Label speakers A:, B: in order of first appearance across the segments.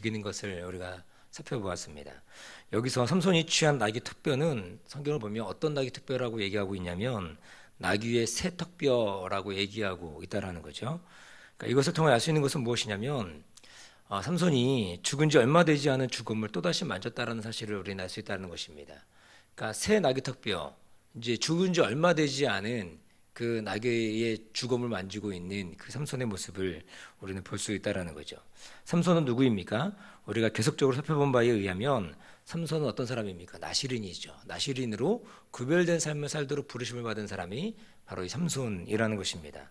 A: 죽이는 것을 우리가 살펴보았습니다. 여기서 삼손이 취한 나귀 턱뼈는 성경을 보면 어떤 나귀 턱뼈라고 얘기하고 있냐면 나귀의 새 턱뼈라고 얘기하고 있다라는 거죠. 그러니까 이것을 통해 알 수 있는 것은 무엇이냐면 삼손이 죽은 지 얼마 되지 않은 죽음을 또다시 만졌다라는 사실을 우리는 알 수 있다는 것입니다. 그러니까 새 나귀 턱뼈, 이제 죽은 지 얼마 되지 않은 그 나귀의 죽음을 만지고 있는 그 삼손의 모습을 우리는 볼 수 있다라는 거죠. 삼손은 누구입니까? 우리가 계속적으로 살펴본 바에 의하면 삼손은 어떤 사람입니까? 나시린이죠. 나시린으로 구별된 삶을 살도록 부르심을 받은 사람이 바로 이 삼손이라는 것입니다.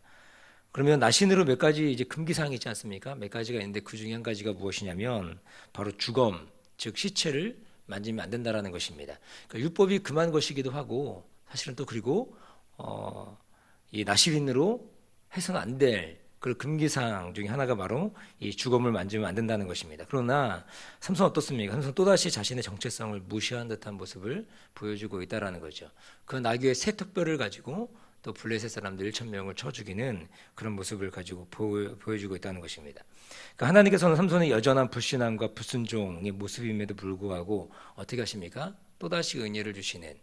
A: 그러면 나신으로 몇 가지 이제 금기사항이 있지 않습니까? 몇 가지가 있는데 그 중에 한 가지가 무엇이냐면 바로 주검, 즉 시체를 만지면 안 된다라는 것입니다. 그러니까 율법이 금한 것이기도 하고 사실은 또 그리고 이 나시린으로 해서는 안 될 그 금기사항 중에 하나가 바로 이 주검을 만지면 안 된다는 것입니다. 그러나 삼손 어떻습니까? 삼손 또다시 자신의 정체성을 무시한 듯한 모습을 보여주고 있다라는 거죠. 그 나귀의 새 턱뼈를 가지고 또 블레셋 사람들 1,000명을 쳐 죽이는 그런 모습을 가지고 보여주고 있다는 것입니다. 그러니까 하나님께서는 삼손의 여전한 불신함과 불순종의 모습임에도 불구하고 어떻게 하십니까? 또다시 은혜를 주시는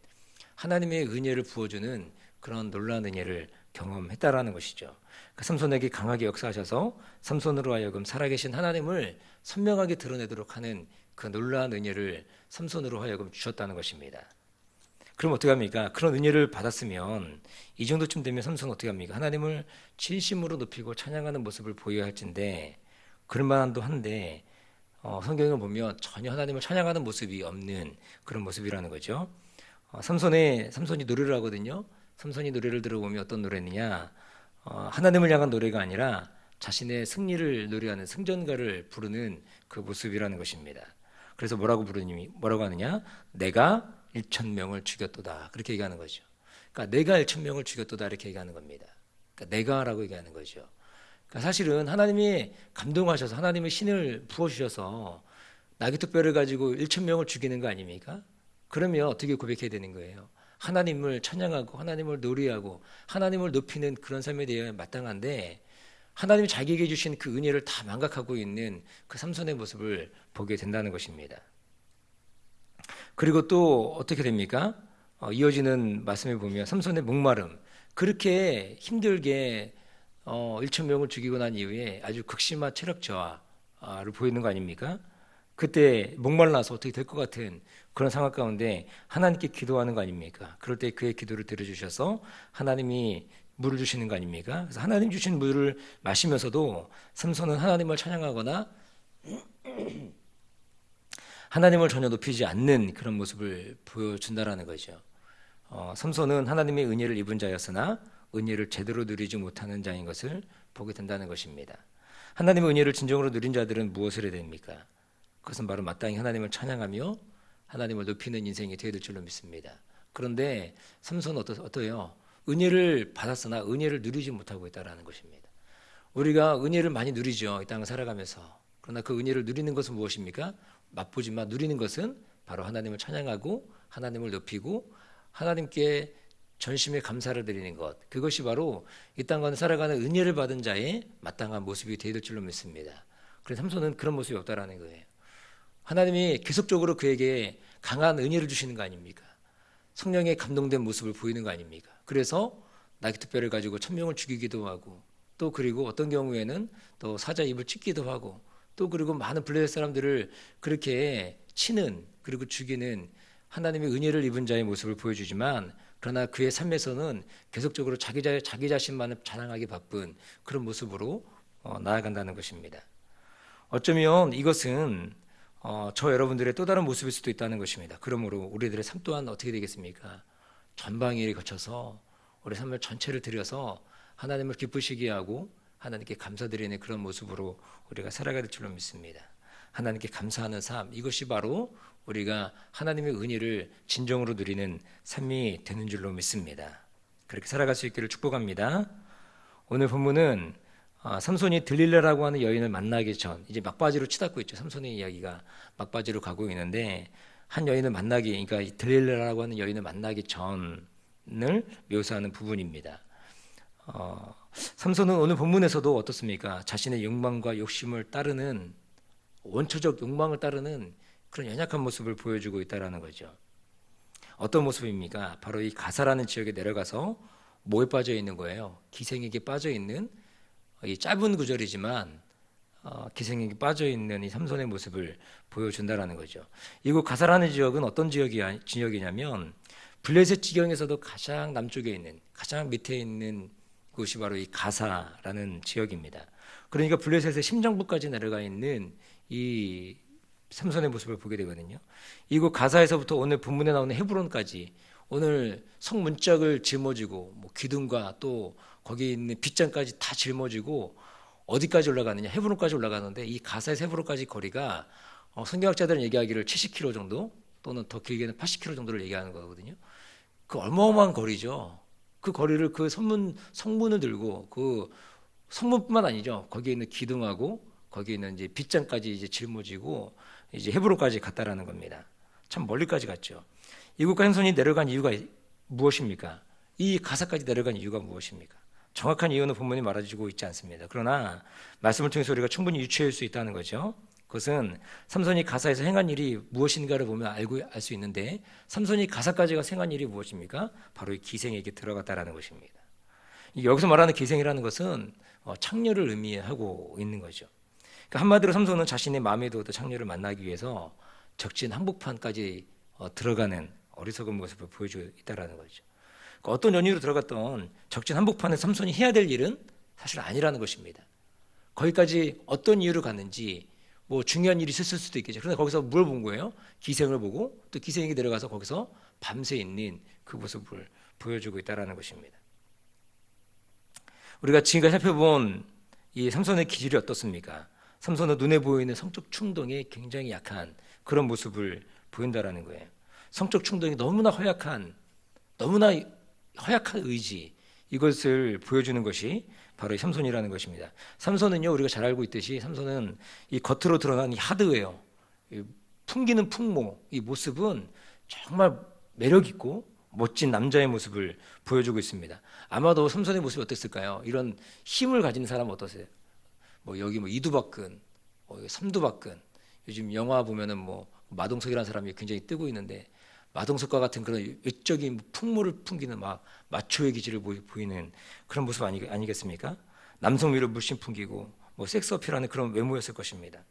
A: 하나님의 은혜를 부어주는 그런 놀라운 은혜를 경험했다라는 것이죠. 그러니까 삼손에게 강하게 역사하셔서 삼손으로 하여금 살아계신 하나님을 선명하게 드러내도록 하는 그 놀라운 은혜를 삼손으로 하여금 주셨다는 것입니다. 그럼 어떻게 합니까? 그런 은혜를 받았으면 이 정도쯤 되면 삼손은 어떻게 합니까? 하나님을 진심으로 높이고 찬양하는 모습을 보여야 할텐데 그럴 만도 한데 성경을 보면 전혀 하나님을 찬양하는 모습이 없는 그런 모습이라는 거죠. 삼손이 노래를 하거든요. 삼손이 노래를 들어보면 어떤 노래느냐? 하나님을 향한 노래가 아니라 자신의 승리를 노래하는 승전가를 부르는 그 모습이라는 것입니다. 그래서 뭐라고 하느냐? 내가 1,000명을 죽였도다. 그렇게 얘기하는 거죠. 그러니까 내가 1,000명을 죽였도다 이렇게 얘기하는 겁니다. 그러니까 내가라고 얘기하는 거죠. 그러니까 사실은 하나님이 감동하셔서 하나님의 신을 부어주셔서 나귀 턱뼈를 가지고 1,000명을 죽이는 거 아닙니까? 그러면 어떻게 고백해야 되는 거예요? 하나님을 찬양하고 하나님을 노래하고 하나님을 높이는 그런 삶에 대해 마땅한데 하나님이 자기에게 주신 그 은혜를 다 망각하고 있는 그 삼손의 모습을 보게 된다는 것입니다. 그리고 또 어떻게 됩니까? 이어지는 말씀에 보면 삼손의 목마름, 그렇게 힘들게 1,000명을 죽이고 난 이후에 아주 극심한 체력 저하를 보이는 거 아닙니까? 그때 목말라서 어떻게 될 것 같은 그런 상황 가운데 하나님께 기도하는 거 아닙니까? 그럴 때 그의 기도를 들어주셔서 하나님이 물을 주시는 거 아닙니까? 그래서 하나님 주신 물을 마시면서도 삼손은 하나님을 찬양하거나 하나님을 전혀 높이지 않는 그런 모습을 보여준다라는 거죠. 삼손은 하나님의 은혜를 입은 자였으나 은혜를 제대로 누리지 못하는 자인 것을 보게 된다는 것입니다. 하나님의 은혜를 진정으로 누린 자들은 무엇을 해야 됩니까? 그것은 바로 마땅히 하나님을 찬양하며 하나님을 높이는 인생이 되어야 될 줄로 믿습니다. 그런데 삼손은 어떠해요? 은혜를 받았으나 은혜를 누리지 못하고 있다는 것입니다. 우리가 은혜를 많이 누리죠. 이 땅을 살아가면서. 그러나 그 은혜를 누리는 것은 무엇입니까? 맛보지만 누리는 것은 바로 하나님을 찬양하고 하나님을 높이고 하나님께 전심의 감사를 드리는 것, 그것이 바로 이 땅을 살아가는 은혜를 받은 자의 마땅한 모습이 되어야 될 줄로 믿습니다. 그래서 삼손은 그런 모습이 없다라는 거예요. 하나님이 계속적으로 그에게 강한 은혜를 주시는 거 아닙니까? 성령에 감동된 모습을 보이는 거 아닙니까? 그래서 나귀 턱뼈를 가지고 1,000명을 죽이기도 하고 또 그리고 어떤 경우에는 또 사자 입을 찢기도 하고 또 그리고 많은 블레셋 사람들을 그렇게 치는 그리고 죽이는 하나님의 은혜를 입은 자의 모습을 보여주지만 그러나 그의 삶에서는 계속적으로 자기 자신만을 자랑하기 바쁜 그런 모습으로 나아간다는 것입니다. 어쩌면 이것은 저 여러분들의 또 다른 모습일 수도 있다는 것입니다. 그러므로 우리들의 삶 또한 어떻게 되겠습니까? 전방위를 거쳐서 우리 삶을 전체를 들여서 하나님을 기쁘시게 하고 하나님께 감사드리는 그런 모습으로 우리가 살아가야 될 줄로 믿습니다. 하나님께 감사하는 삶, 이것이 바로 우리가 하나님의 은혜를 진정으로 누리는 삶이 되는 줄로 믿습니다. 그렇게 살아갈 수 있기를 축복합니다. 오늘 본문은 삼손이 들릴라라고 하는 여인을 만나기 전, 이제 막바지로 치닫고 있죠. 삼손의 이야기가 막바지로 가고 있는데 한 여인을 만나기, 그러니까 들릴라라고 하는 여인을 만나기 전을 묘사하는 부분입니다. 삼손은 오늘 본문에서도 어떻습니까? 자신의 욕망과 욕심을 따르는 원초적 욕망을 따르는 그런 연약한 모습을 보여주고 있다는 거죠. 어떤 모습입니까? 바로 이 가사라는 지역에 내려가서 뭐에 빠져 있는 거예요? 기생에게 빠져 있는, 이 짧은 구절이지만 기생에게 빠져 있는 이 삼손의 모습을 보여준다라는 거죠. 이곳 가사라는 지역은 어떤 지역이냐면 블레셋 지경에서도 가장 남쪽에 있는, 가장 밑에 있는 곳이 바로 이 가사라는 지역입니다. 그러니까 블레셋의 심장부까지 내려가 있는 이 삼손의 모습을 보게 되거든요. 이곳 가사에서부터 오늘 본문에 나오는 헤브론까지, 오늘 성 문짝을 짊어지고 뭐 기둥과 또 거기 있는 빗장까지 다 짊어지고 어디까지 올라가느냐, 헤브론까지 올라가는데, 이 가사에서 헤브론까지 거리가 성경학자들은 얘기하기를 70km 정도 또는 더 길게는 80km 정도를 얘기하는 거거든요. 그 어마어마한 거리죠. 그 거리를 그 성문을 들고, 그 성문뿐만 아니죠, 거기에 있는 기둥하고 거기에 있는 이제 빗장까지 이제 짊어지고 이제 헤브론까지 갔다라는 겁니다. 참 멀리까지 갔죠. 이곳까지 삼손이 내려간 이유가 무엇입니까? 이 가사까지 내려간 이유가 무엇입니까? 정확한 이유는 본문이 말해주고 있지 않습니다. 그러나 말씀을 통해서 우리가 충분히 유추할 수 있다는 거죠. 그것은 삼손이 가사에서 행한 일이 무엇인가를 보면 알 수 있는데, 삼손이 가사까지 가서 행한 일이 무엇입니까? 바로 이 기생에게 들어갔다라는 것입니다. 여기서 말하는 기생이라는 것은 창녀를 의미하고 있는 거죠. 그러니까 한마디로 삼손은 자신의 마음에 두었던 창녀를 만나기 위해서 적진 한복판까지 들어가는 어리석은 모습을 보여주고 있다는 거죠. 그러니까 어떤 연유로 들어갔던 적진 한복판에 삼손이 해야 될 일은 사실 아니라는 것입니다. 거기까지 어떤 이유로 갔는지 뭐 중요한 일이 있었을 수도 있겠죠. 그런데 거기서 뭘 본 거예요? 기생을 보고, 또 기생에게 내려가서 거기서 밤새 있는 그 모습을 보여주고 있다는 것입니다. 우리가 지금까지 살펴본 이 삼손의 기질이 어떻습니까? 삼손은 눈에 보이는 성적 충동에 굉장히 약한 그런 모습을 보인다라는 거예요. 성적 충동이 너무나 허약한 의지, 이것을 보여주는 것이 바로 이 삼손이라는 것입니다. 삼손은요, 우리가 잘 알고 있듯이 삼손은 이 겉으로 드러난 이 하드웨어, 이 풍기는 풍모, 이 모습은 정말 매력 있고 멋진 남자의 모습을 보여주고 있습니다. 아마도 삼손의 모습이 어땠을까요? 이런 힘을 가진 사람은 어떠세요? 뭐 여기 뭐 이두박근, 삼두박근, 요즘 영화 보면은 뭐 마동석이라는 사람이 굉장히 뜨고 있는데, 마동석과 같은 그런 외적인 풍모를 풍기는 막 마초의 기질을 보이는 그런 모습 아니겠습니까? 남성미를 물씬 풍기고 뭐 섹스 어필하는 그런 외모였을 것입니다.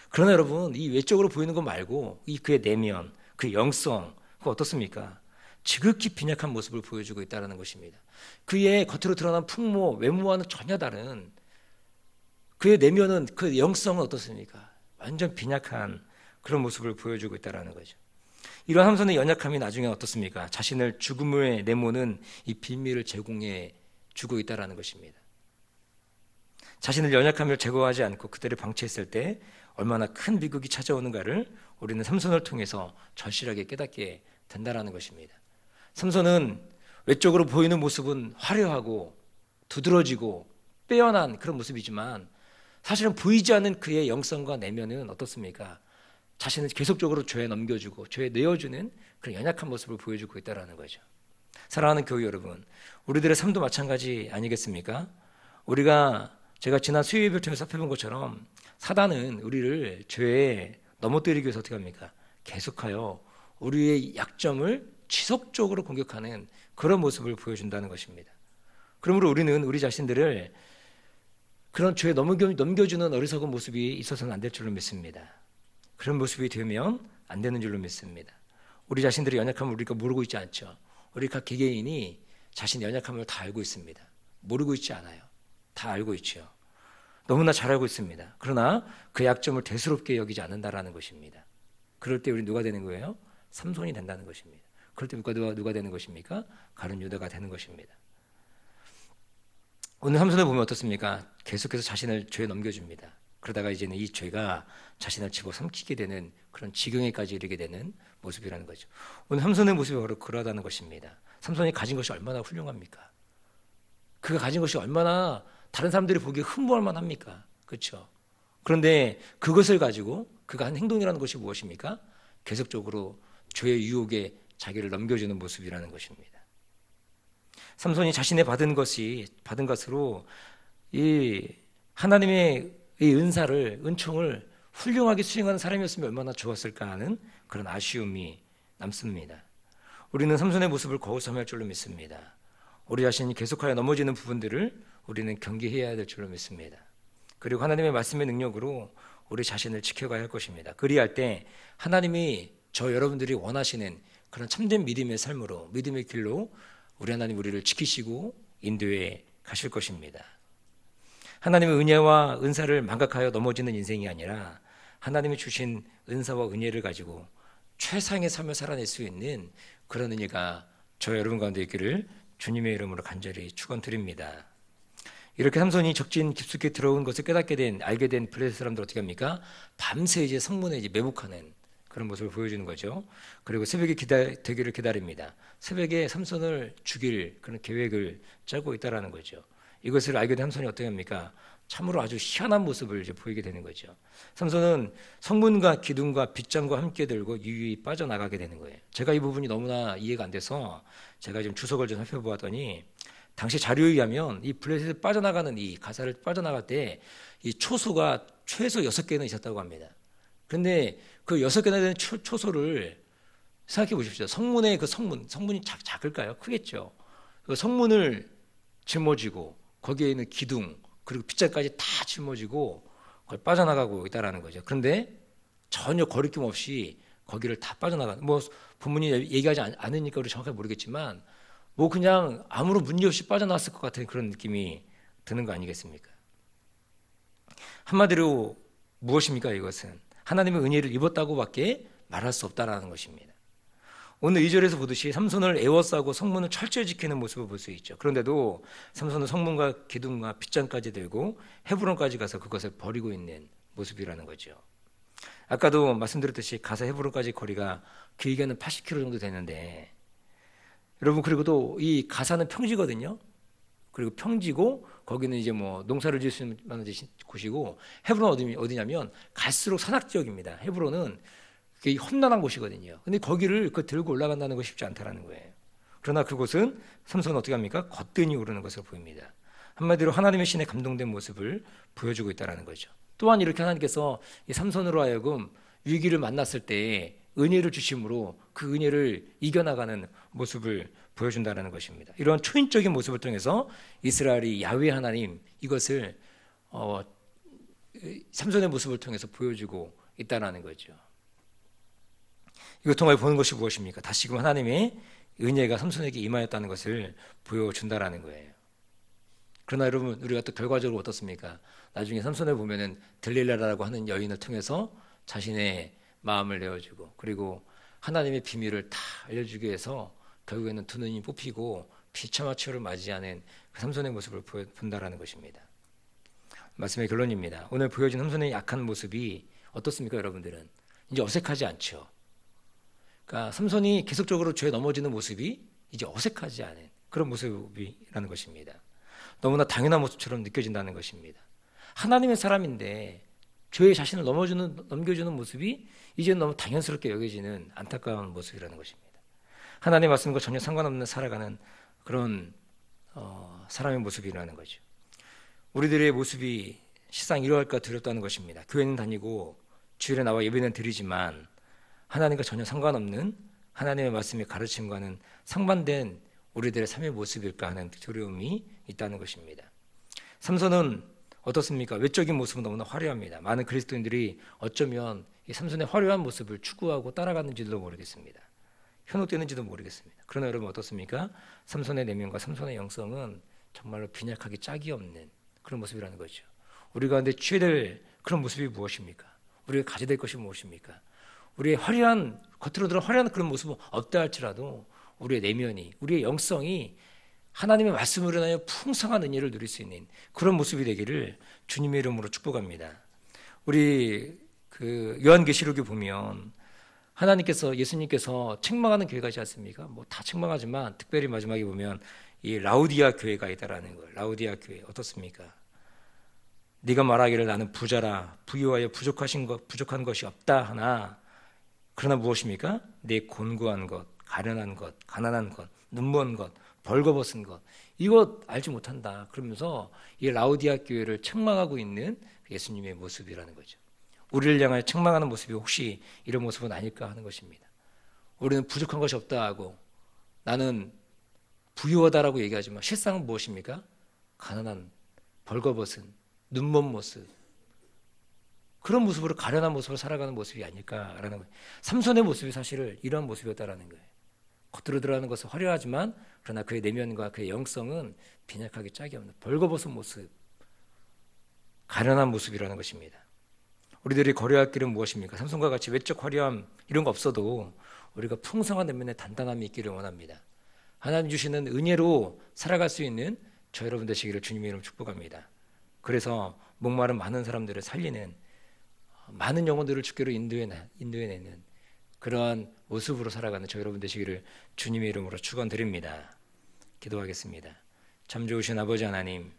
A: 그러나 여러분, 이 외적으로 보이는 것 말고 이 그의 내면, 그의 영성, 그거 어떻습니까? 지극히 빈약한 모습을 보여주고 있다는 것입니다. 그의 겉으로 드러난 풍모, 외모와는 전혀 다른 그의 내면은, 그 영성은 어떻습니까? 완전 빈약한 그런 모습을 보여주고 있다는 거죠. 이러한 삼손의 연약함이 나중에 어떻습니까? 자신을 죽음에 내모는 이 빌미를 제공해 주고 있다는 것입니다. 자신의 연약함을 제거하지 않고 그들을 방치했을 때 얼마나 큰 비극이 찾아오는가를 우리는 삼손을 통해서 절실하게 깨닫게 된다는 것입니다. 삼손은 외적으로 보이는 모습은 화려하고 두드러지고 빼어난 그런 모습이지만, 사실은 보이지 않는 그의 영성과 내면은 어떻습니까? 자신을 계속적으로 죄에 넘겨주고 죄에 내어주는 그런 연약한 모습을 보여주고 있다는 거죠. 사랑하는 교회 여러분, 우리들의 삶도 마찬가지 아니겠습니까? 제가 지난 수요일을 통해서 살펴본 것처럼 사단은 우리를 죄에 넘어뜨리기 위해서 어떻게 합니까? 계속하여 우리의 약점을 지속적으로 공격하는 그런 모습을 보여준다는 것입니다. 그러므로 우리는 우리 자신들을 그런 죄에 넘겨주는 어리석은 모습이 있어서는 안 될 줄로 믿습니다. 그런 모습이 되면 안 되는 줄로 믿습니다. 우리 자신들의 연약함을 우리가 모르고 있지 않죠. 우리 각 개개인이 자신의 연약함을 다 알고 있습니다. 모르고 있지 않아요. 다 알고 있죠. 너무나 잘 알고 있습니다. 그러나 그 약점을 대수롭게 여기지 않는다라는 것입니다. 그럴 때 우리 누가 되는 거예요? 삼손이 된다는 것입니다. 그럴 때 누가 되는 것입니까? 가룟 유다가 되는 것입니다. 오늘 삼손을 보면 어떻습니까? 계속해서 자신을 죄에 넘겨줍니다. 그러다가 이제는 이 죄가 자신을 집어삼키게 되는 그런 지경에까지 이르게 되는 모습이라는 거죠. 오늘 삼손의 모습이 바로 그러하다는 것입니다. 삼손이 가진 것이 얼마나 훌륭합니까? 그가 가진 것이 얼마나 다른 사람들이 보기에 흠모할 만합니까? 그렇죠? 그런데 그것을 가지고 그가 한 행동이라는 것이 무엇입니까? 계속적으로 죄의 유혹에 자기를 넘겨주는 모습이라는 것입니다. 삼손이 자신의 받은 것으로 이 하나님의 이 은총을 훌륭하게 수행하는 사람이었으면 얼마나 좋았을까 하는 그런 아쉬움이 남습니다. 우리는 삼손의 모습을 거울 삼을 줄로 믿습니다. 우리 자신이 계속하여 넘어지는 부분들을 우리는 경계해야 될 줄로 믿습니다. 그리고 하나님의 말씀의 능력으로 우리 자신을 지켜가야 할 것입니다. 그리할 때 하나님이 저 여러분들이 원하시는 그런 참된 믿음의 삶으로, 믿음의 길로 우리 하나님 우리를 지키시고 인도해 가실 것입니다. 하나님의 은혜와 은사를 망각하여 넘어지는 인생이 아니라 하나님이 주신 은사와 은혜를 가지고 최상의 삶을 살아낼 수 있는 그런 은혜가 저 여러분 가운데 있기를 주님의 이름으로 간절히 축원드립니다. 이렇게 삼손이 적진 깊숙이 들어온 것을 알게 된 블레셋 사람들 어떻게 합니까? 밤새 이제 성문에 이제 매복하는 그런 모습을 보여주는 거죠. 그리고 새벽에 되기를 기다립니다. 새벽에 삼손을 죽일 그런 계획을 짜고 있다라는 거죠. 이것을 알게 된 삼손이 어떻게 합니까? 참으로 아주 희한한 모습을 이제 보이게 되는 거죠. 삼손은 성문과 기둥과 빗장과 함께 들고 유유히 빠져나가게 되는 거예요. 제가 이 부분이 너무나 이해가 안 돼서 제가 지금 주석을 좀 살펴보았더니 당시 자료에 의하면 이 블레셋에 빠져나가는 이 가사를 빠져나갈 때 이 초소가 최소 6개는 있었다고 합니다. 그런데 그 6개나 되는 초소를 생각해 보십시오. 성문의 그 성문이 작을까요? 크겠죠. 그 성문을 짊어지고 거기에 있는 기둥 그리고 빗장까지 다 짊어지고 거기 빠져나가고 있다라는 거죠. 그런데 전혀 거리낌 없이 거기를 다 빠져나가는, 뭐 본문이 얘기하지 않으니까 우리 정확하게 모르겠지만 뭐 그냥 아무런 문제 없이 빠져나왔을 것 같은 그런 느낌이 드는 거 아니겠습니까? 한마디로 무엇입니까? 이것은 하나님의 은혜를 입었다고밖에 말할 수 없다라는 것입니다. 오늘 2절에서 보듯이 삼손을 애워싸고 성문을 철저히 지키는 모습을 볼 수 있죠. 그런데도 삼손은 성문과 기둥과 빗장까지 들고 헤브론까지 가서 그것을 버리고 있는 모습이라는 거죠. 아까도 말씀드렸듯이 가서 헤브론까지 거리가 길게는 80km 정도 되는데, 여러분, 그리고 또 이 가사는 평지거든요. 그리고 평지고 거기는 이제 뭐 농사를 지을 수 있는 곳이고, 헤브론 어디냐면 갈수록 산악 지역입니다. 헤브론은 그게 험난한 곳이거든요. 근데 거기를 들고 올라간다는 것이 쉽지 않다라는 거예요. 그러나 그곳은 삼손은 어떻게 합니까? 거뜬히 오르는 것을 보입니다. 한마디로 하나님의 신에 감동된 모습을 보여주고 있다는 거죠. 또한 이렇게 하나님께서 이 삼손으로 하여금 위기를 만났을 때 은혜를 주심으로 그 은혜를 이겨나가는 모습을 보여준다는 것입니다. 이런 초인적인 모습을 통해서 이스라엘이 야훼 하나님, 이것을 삼손의 모습을 통해서 보여주고 있다는 거죠. 이것 통하여 보는 것이 무엇입니까? 다시금 하나님의 은혜가 삼손에게 임하였다는 것을 보여준다라는 거예요. 그러나 여러분, 우리가 또 결과적으로 어떻습니까? 나중에 삼손을 보면은 들릴라라고 하는 여인을 통해서 자신의 마음을 내어주고, 그리고 하나님의 비밀을 다 알려주기 위해서 결국에는 두 눈이 뽑히고 비참하초를 맞이하는 그 삼손의 모습을 본다라는 것입니다. 말씀의 결론입니다. 오늘 보여준 삼손의 약한 모습이 어떻습니까, 여러분들은? 이제 어색하지 않죠. 그러니까 삼손이 계속적으로 죄에 넘어지는 모습이 이제 어색하지 않은 그런 모습이라는 것입니다. 너무나 당연한 모습처럼 느껴진다는 것입니다. 하나님의 사람인데 죄의 자신을 넘겨주는 모습이 이제는 너무 당연스럽게 여겨지는 안타까운 모습이라는 것입니다. 하나님의 말씀과 전혀 상관없는 살아가는 그런 사람의 모습이라는 거죠. 우리들의 모습이 시상 이러할까 두렵다는 것입니다. 교회는 다니고 주일에 나와 예배는 드리지만 하나님과 전혀 상관없는 하나님의 말씀의 가르침과는 상반된 우리들의 삶의 모습일까 하는 두려움이 있다는 것입니다. 삼손은 어떻습니까? 외적인 모습은 너무나 화려합니다. 많은 그리스도인들이 어쩌면 이 삼손의 화려한 모습을 추구하고 따라가는지도 모르겠습니다. 현혹되는지도 모르겠습니다. 그러나 여러분 어떻습니까? 삼손의 내면과 삼손의 영성은 정말로 빈약하기 짝이 없는 그런 모습이라는 거죠. 우리 가운데 취해야 될 그런 모습이 무엇입니까? 우리가 가져야 될 것이 무엇입니까? 우리의 화려한, 겉으로 드러난 화려한 그런 모습은 없다 할지라도 우리의 내면이, 우리의 영성이 하나님의 말씀으로 인하여 풍성한 은혜를 누릴 수 있는 그런 모습이 되기를 주님의 이름으로 축복합니다. 우리 요한계시록에 보면 하나님께서, 예수님께서 책망하는 교회가 있지 않습니까? 뭐 다 책망하지만 특별히 마지막에 보면 이 라우디아 교회가 있다라는 거예요. 라우디아 교회 어떻습니까? 네가 말하기를 나는 부자라 부유하여 부족한 것이 없다 하나 그러나 무엇입니까? 내 곤고한 것, 가련한 것, 가난한 것, 눈먼 것, 벌거벗은 것 이것 알지 못한다. 그러면서 이 라우디아 교회를 책망하고 있는 예수님의 모습이라는 거죠. 우리를 향하여 책망하는 모습이 혹시 이런 모습은 아닐까 하는 것입니다. 우리는 부족한 것이 없다 하고 나는 부유하다라고 얘기하지만 실상은 무엇입니까? 가난한, 벌거벗은, 눈먼 모습, 그런 모습으로 가련한 모습으로 살아가는 모습이 아닐까라는 거예요. 삼손의 모습이 사실 이런 모습이었다라는 거예요. 겉으로 드러나는 것은 화려하지만 그러나 그의 내면과 그의 영성은 빈약하게 짝이 없는 벌거벗은 모습, 가련한 모습이라는 것입니다. 우리들이 거려할 길은 무엇입니까? 삼손과 같이 외적 화려함 이런 거 없어도 우리가 풍성한 내면의 단단함이 있기를 원합니다. 하나님 주시는 은혜로 살아갈 수 있는 저 여러분 되시기를 주님의 이름으로 축복합니다. 그래서 목마른 많은 사람들을 살리는, 많은 영혼들을 주께로 인도해내는 그러한 모습으로 살아가는 저 여러분 되시기를 주님의 이름으로 축원드립니다. 기도하겠습니다. 참 좋으신 아버지 하나님,